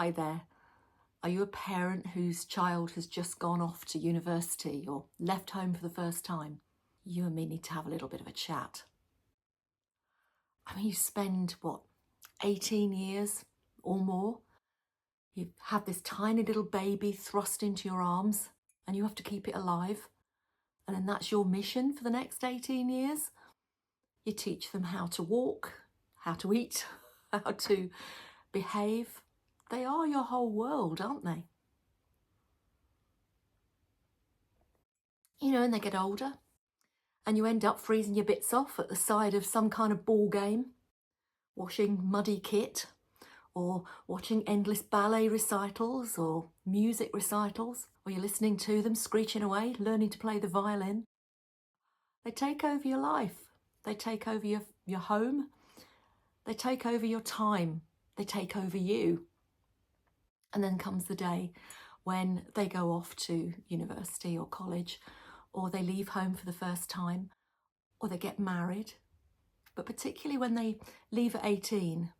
Hi there. Are you a parent whose child has just gone off to university or left home for the first time? You and me need to have a little bit of a chat. I mean, you spend, 18 years or more? You have this tiny little baby thrust into your arms and you have to keep it alive. And then that's your mission for the next 18 years. You teach them how to walk, how to eat, how to behave. They are your whole world, aren't they? And they get older and you end up freezing your bits off at the side of some kind of ball game, washing muddy kit, or watching endless ballet recitals or music recitals, or you're listening to them screeching away, learning to play the violin. They take over your life. They take over your home. They take over your time. They take over you. And then comes the day when they go off to university or college, or they leave home for the first time, or they get married. But particularly when they leave at 18,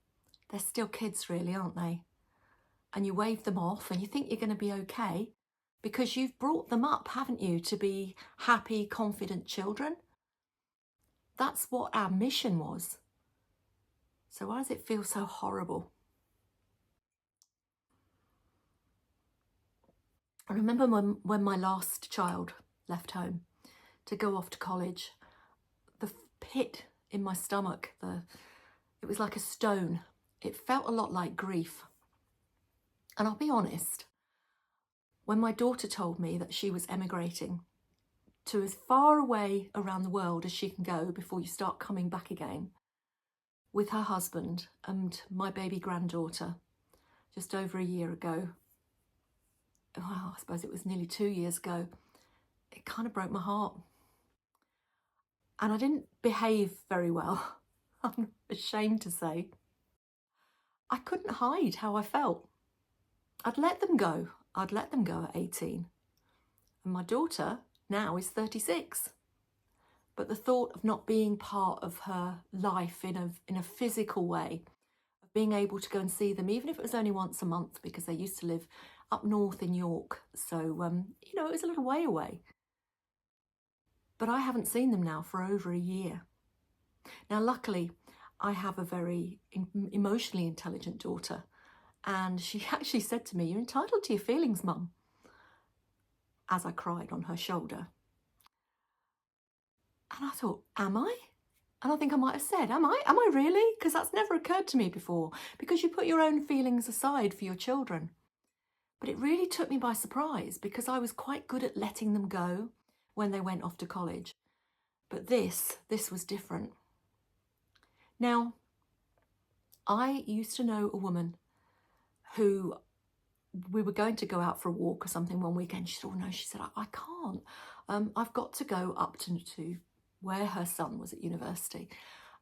they're still kids really, aren't they? And you wave them off and you think you're going to be okay because you've brought them up, haven't you, to be happy, confident children. That's what our mission was. So why does it feel so horrible? I remember when my last child left home to go off to college, the pit in my stomach, it was like a stone. It felt a lot like grief. And I'll be honest, when my daughter told me that she was emigrating to as far away around the world as she can go before you start coming back again, with her husband and my baby granddaughter, just over a year ago, well, I suppose it was nearly 2 years ago, it kind of broke my heart. And I didn't behave very well, I'm ashamed to say. I couldn't hide how I felt. I'd let them go. I'd let them go at 18. And my daughter now is 36. But the thought of not being part of her life in a physical way, of being able to go and see them, even if it was only once a month, because they used to live up north in York. So, it was a little way away. But I haven't seen them now for over a year. Now, luckily, I have a very emotionally intelligent daughter. And she actually said to me, "You're entitled to your feelings, Mum," as I cried on her shoulder. And I thought, am I? And I think I might have said, am I? Am I really? Because that's never occurred to me before. Because you put your own feelings aside for your children. But it really took me by surprise because I was quite good at letting them go when they went off to college. But this was different. Now, I used to know a woman who, we were going to go out for a walk or something one weekend. She said, "Oh no," she said, I can't. I've got to go up to where her son was at university.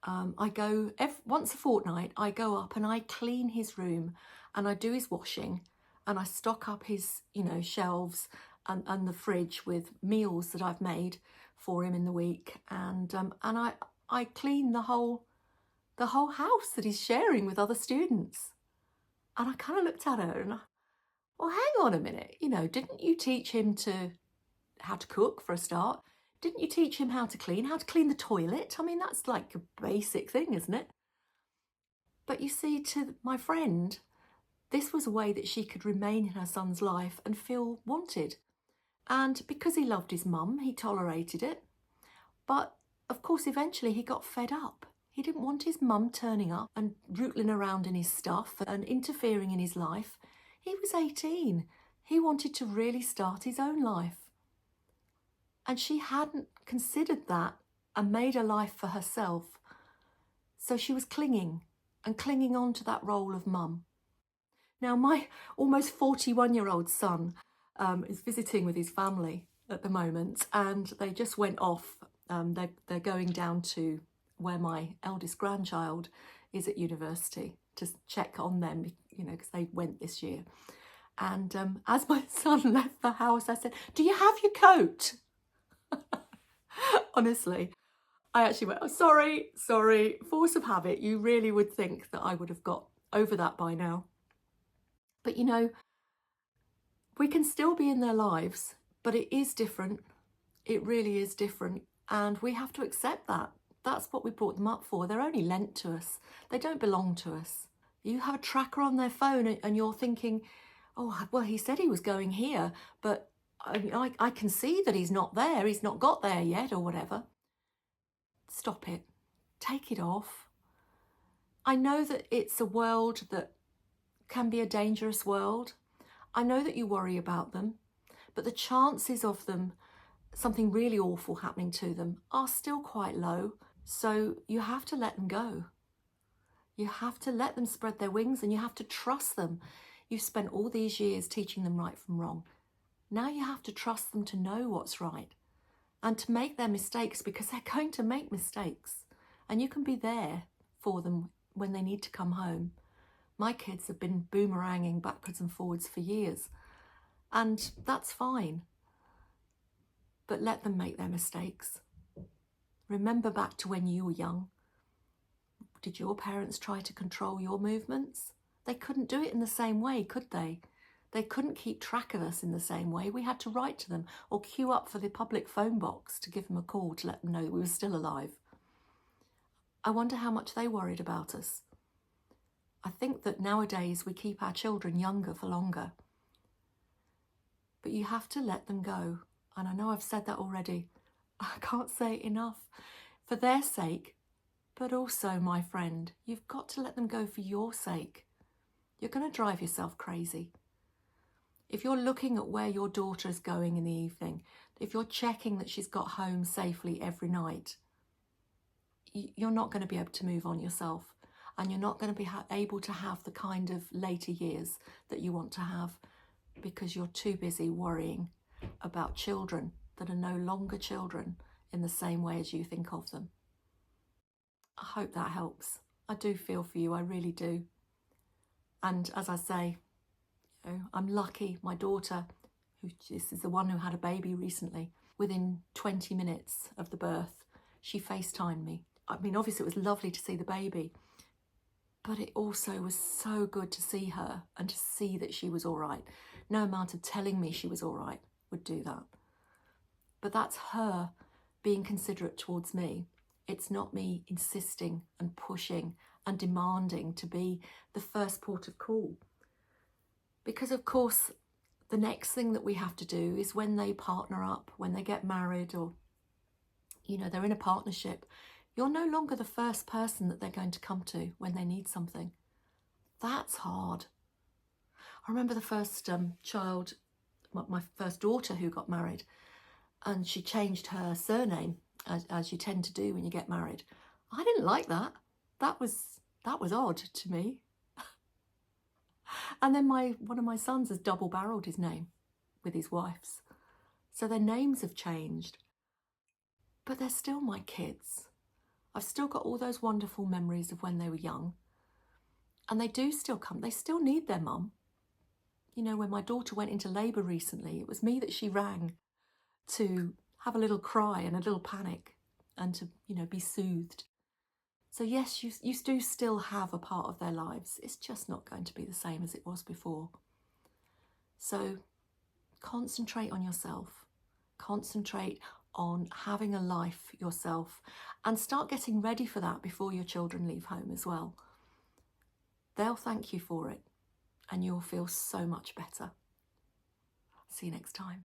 I go once a fortnight, I go up and I clean his room and I do his washing and I stock up his, shelves and the fridge with meals that I've made for him in the week. And I clean the whole house that he's sharing with other students." And I kind of looked at her and well, hang on a minute, didn't you teach him how to cook for a start? Didn't you teach him how to clean the toilet? I mean, that's like a basic thing, isn't it? But you see, to my friend, this was a way that she could remain in her son's life and feel wanted. And because he loved his mum, he tolerated it. But of course, eventually he got fed up. He didn't want his mum turning up and rootling around in his stuff and interfering in his life. He was 18. He wanted to really start his own life. And she hadn't considered that and made a life for herself. So she was clinging on to that role of mum. Now, my almost 41-year-old son is visiting with his family at the moment, and they just went off. They're going down to where my eldest grandchild is at university to check on them, because they went this year. And as my son left the house, I said, "Do you have your coat?" Honestly, I actually went, "Oh, sorry, force of habit." You really would think that I would have got over that by now. But you know, we can still be in their lives, but it is different. It really is different. And we have to accept that. That's what we brought them up for. They're only lent to us. They don't belong to us. You have a tracker on their phone and you're thinking, oh, well, he said he was going here, but I can see that he's not there. He's not got there yet or whatever. Stop it. Take it off. I know that it's a world that can be a dangerous world. I know that you worry about them, but the chances of them, something really awful happening to them, are still quite low. So you have to let them go. You have to let them spread their wings and you have to trust them. You've spent all these years teaching them right from wrong. Now you have to trust them to know what's right and to make their mistakes, because they're going to make mistakes. And you can be there for them when they need to come home. My kids have been boomeranging backwards and forwards for years, and that's fine. But let them make their mistakes. Remember back to when you were young. Did your parents try to control your movements? They couldn't do it in the same way, could they? They couldn't keep track of us in the same way. We had to write to them or queue up for the public phone box to give them a call to let them know that we were still alive. I wonder how much they worried about us. I think that nowadays we keep our children younger for longer. But you have to let them go. And I know I've said that already. I can't say it enough. For their sake, but also, my friend, you've got to let them go for your sake. You're going to drive yourself crazy. If you're looking at where your daughter is going in the evening, if you're checking that she's got home safely every night, you're not going to be able to move on yourself, and you're not going to be able to have the kind of later years that you want to have, because you're too busy worrying about children that are no longer children in the same way as you think of them. I hope that helps. I do feel for you, I really do. And as I say, I'm lucky. My daughter, this is the one who had a baby recently, within 20 minutes of the birth, she FaceTimed me. I mean, obviously it was lovely to see the baby, but it also was so good to see her and to see that she was all right. No amount of telling me she was all right would do that. But that's her being considerate towards me. It's not me insisting and pushing and demanding to be the first port of call. Because of course, the next thing that we have to do is when they partner up, when they get married, or, they're in a partnership, you're no longer the first person that they're going to come to when they need something. That's hard. I remember the first child, my first daughter who got married, and she changed her surname, as you tend to do when you get married. I didn't like that. That was odd to me. And then one of my sons has double-barreled his name with his wife's. So their names have changed. But they're still my kids. I've still got all those wonderful memories of when they were young. And they do still come. They still need their mum. When my daughter went into labour recently, it was me that she rang to have a little cry and a little panic and to, be soothed. So yes, you do still have a part of their lives. It's just not going to be the same as it was before. So concentrate on yourself. Concentrate on having a life yourself and start getting ready for that before your children leave home as well. They'll thank you for it and you'll feel so much better. See you next time.